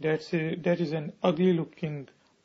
That is an ugly looking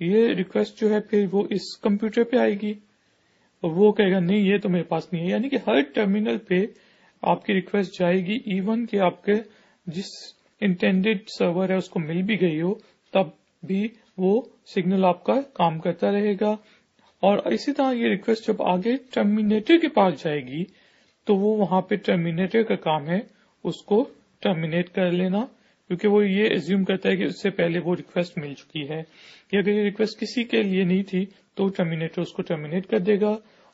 یہ request جو ہے پھر وہ اس کمپیوٹر پہ آئے گی اور وہ کہے گا نہیں یہ تو میرے پاس نہیں ہے. یعنی کہ ہر ٹرمینل پہ آپ کی ریکویسٹ جائے گی ایون کہ آپ کے جس انٹینڈیڈ سرور ہے اس کو مل بھی گئی ہو تب بھی وہ سگنل آپ کا کام کرتا رہے گا. اور اسی طرح یہ ریکویسٹ جب آگے ٹرمینیٹر کے پاس جائے گی تو وہ وہاں پہ ٹرمینیٹر کا کام ہے اس کو ٹرمینیٹ کر لینا، کیونکہ وہ یہ ایزیوم کرتا ہے کہ اس سے پہلے وہ ریکویسٹ مل چکی ہے. کہ اگر یہ ریکویسٹ کسی کے لیے نہیں تھی تو ٹرمینیٹر اس کو ٹرمینیٹ کر دے گا،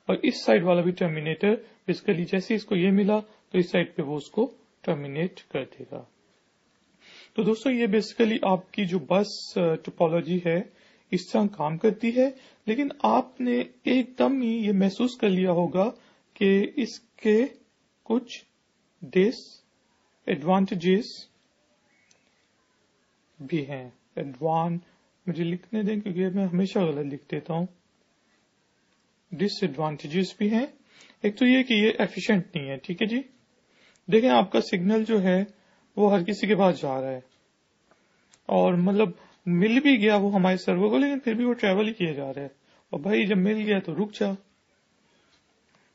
اور اس سائڈ والا بھی ٹرمینیٹر بیسیکلی جیسے اس کو یہ ملا تو اس سائڈ پہ وہ اس کو ٹرمینیٹ کر دے گا. تو دوستو یہ بیسیکلی آپ کی جو بس ٹوپولوجی ہے اس طرح کام کرتی ہے. لیکن آپ نے ایک دم ہی یہ محسوس کر لیا ہوگا کہ اس کے کچھ ڈس ایڈوانٹیجز بھی ہیں. مجھے لکھنے دیں کیونکہ میں ہمیشہ غلط لکھ دیتا ہوں. ڈس ایڈوانٹیجز بھی ہیں. ایک تو یہ کہ یہ ایفیشینٹ نہیں ہے. ٹھیک ہے جی، دیکھیں آپ کا سگنل جو ہے وہ ہر کسی کے پاس جا رہا ہے اور مطلب مل بھی گیا وہ ہمارے سرور کو، لیکن پھر بھی وہ ٹریول ہی کیا جا رہا ہے. اور بھائی جب مل گیا تو رک جا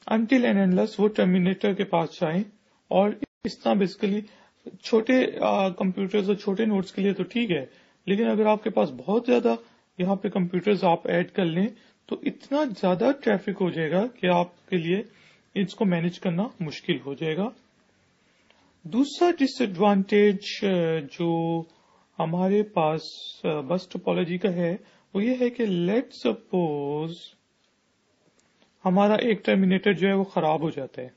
انٹل اینڈ انلیس وہ ٹرمینیٹر کے پاس جائیں. اور اس طرح بیسیکلی چھوٹے کمپیوٹرز اور چھوٹے نوڈز کے لیے تو ٹھیک ہے، لیکن اگر آپ کے پاس بہت زیادہ یہاں پہ کمپیوٹرز آپ ایڈ کر لیں تو اتنا زیادہ ٹریفک ہو جائے گا کہ آپ کے لیے اس کو مینج کرنا مشکل ہو جائے گا. دوسرا ڈس ایڈوانٹیج جو ہمارے پاس بس ٹوپولوجی کا ہے وہ یہ ہے کہ لیٹ سپوز ہمارا ایک ٹرمینیٹر جو ہے وہ خراب ہو جاتا ہے.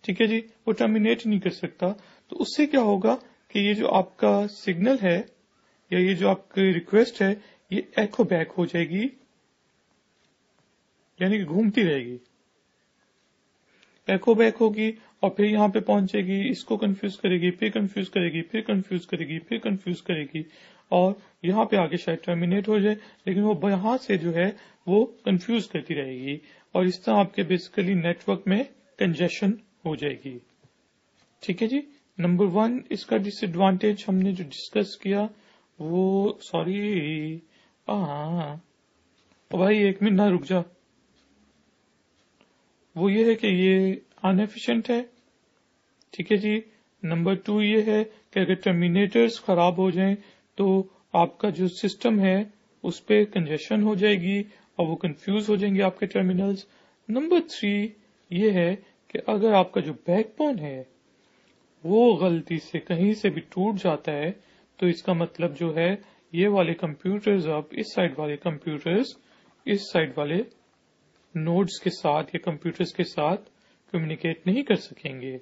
ٹھیک ہے جی، وہ ٹرمینیٹ نہیں کر سکتا، تو اس سے کیا ہوگا کہ یہ جو آپ کا سگنل ہے یا یہ جو آپ کی ریکویسٹ ہے یہ ایکو بیک ہو جائے گی، یعنی کہ گھومتی رہے گی، ایکو بیک ہوگی اور پھر یہاں پہ پہنچے گی، اس کو کنفیوز کرے گی، پھر کنفیوز کرے گی، پھر کنفیوز کرے گی، پھر کنفیوز کرے گی، اور یہاں پہ آگے شاید ٹرمینیٹ ہو جائے، لیکن وہ یہاں سے جو ہے وہ کنفیوز کرتی رہے گی اور اس طرح آپ کے بیسیکلی نیٹ ورک میں کنجیشن ہو جائے گی. ٹھیک ہے جی. نمبر 1 اس کا ڈس ایڈوانٹیج ہم نے جو ڈسکس کیا وہ بھائی ایک منٹ نہ رک جا، وہ یہ ہے کہ یہ ان ایفیشینٹ ہے. ٹھیک ہے جی. نمبر 2 یہ ہے کہ اگر ٹرمینیٹرز خراب ہو جائیں تو آپ کا جو سسٹم ہے اس پہ کنجیشن ہو جائے گی اور وہ کنفیوز ہو جائیں گے آپ کے ٹرمینلز. نمبر 3 یہ ہے کہ اگر آپ کا جو بیک بون ہے وہ غلطی سے کہیں سے بھی ٹوٹ جاتا ہے تو اس کا مطلب جو ہے یہ والے کمپیوٹرز اب اس سائڈ والے کمپیوٹرز اس سائڈ والے نوڈز کے ساتھ یا کمپیوٹرز کے ساتھ کمیونیکیٹ نہیں کر سکیں گے.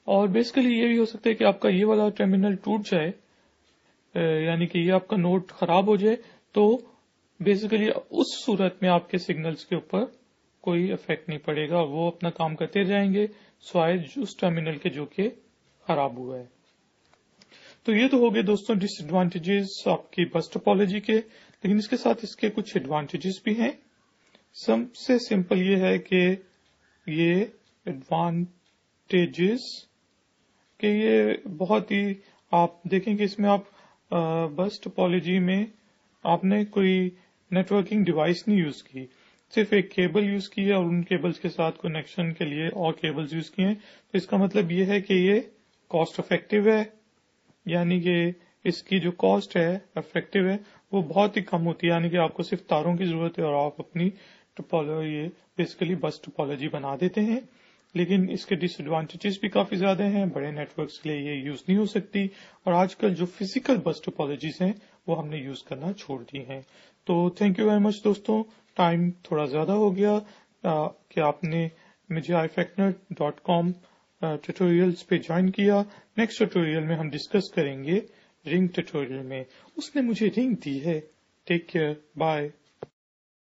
اور بیسیکلی یہ بھی ہو سکتا ہے کہ آپ کا یہ والا ٹرمینل ٹوٹ جائے، یعنی کہ یہ آپ کا نوڈ خراب ہو جائے، تو بیسیکلی اس صورت میں آپ کے سگنلز کے اوپر کوئی افیکٹ نہیں پڑے گا، وہ اپنا کام کرتے جائیں گے سوائے اس ٹرمینل کے جو کہ خراب ہوا ہے. تو یہ تو ہو گئے دوستوں ڈس ایڈوانٹیجز آپ کی بس ٹوپولوجی کے، لیکن اس کے ساتھ اس کے کچھ ایڈوانٹیجز بھی ہیں. سب سے سمپل یہ ہے کہ یہ ایڈوانٹیجز کہ یہ بہت ہی آپ دیکھیں کہ اس میں آپ بس ٹوپولوجی میں آپ نے کوئی نیٹورکنگ ڈیوائس نہیں یوز کی، صرف ایک کیبل یوز کی ہے اور ان کیبلز کے ساتھ کنیکشن کے لیے اور کیبلز یوز کیے ہیں. تو اس کا مطلب یہ ہے کہ یہ کاسٹ افیکٹو ہے، یعنی کہ اس کی جو کاسٹ ہے افیکٹو ہے وہ بہت ہی کم ہوتی ہے، یعنی کہ آپ کو صرف تاروں کی ضرورت ہے اور آپ اپنی ٹوپولوجی بیسیکلی بس ٹوپولوجی بنا دیتے ہیں. لیکن اس کے ڈس ایڈوانٹیجز بھی کافی زیادہ ہیں، بڑے نیٹ ورکس کے لیے یہ یوز نہیں ہو سکتی، اور آج کل جو فزیکل بس ٹوپولوجیز ہیں وہ ہم نے یوز کرنا چھوڑ دی ہیں. تو تھینک یو ویری مچ دوستوں، ٹائم تھوڑا زیادہ ہو گیا کہ آپ نے مجھے ifacnet.com ٹیوٹوریلز پہ جوائن کیا. نیکسٹ ٹیوٹوریل میں ہم ڈسکس کریں گے رنگ ٹیوٹوریل میں، اس نے مجھے رنگ دی ہے. Take care, bye.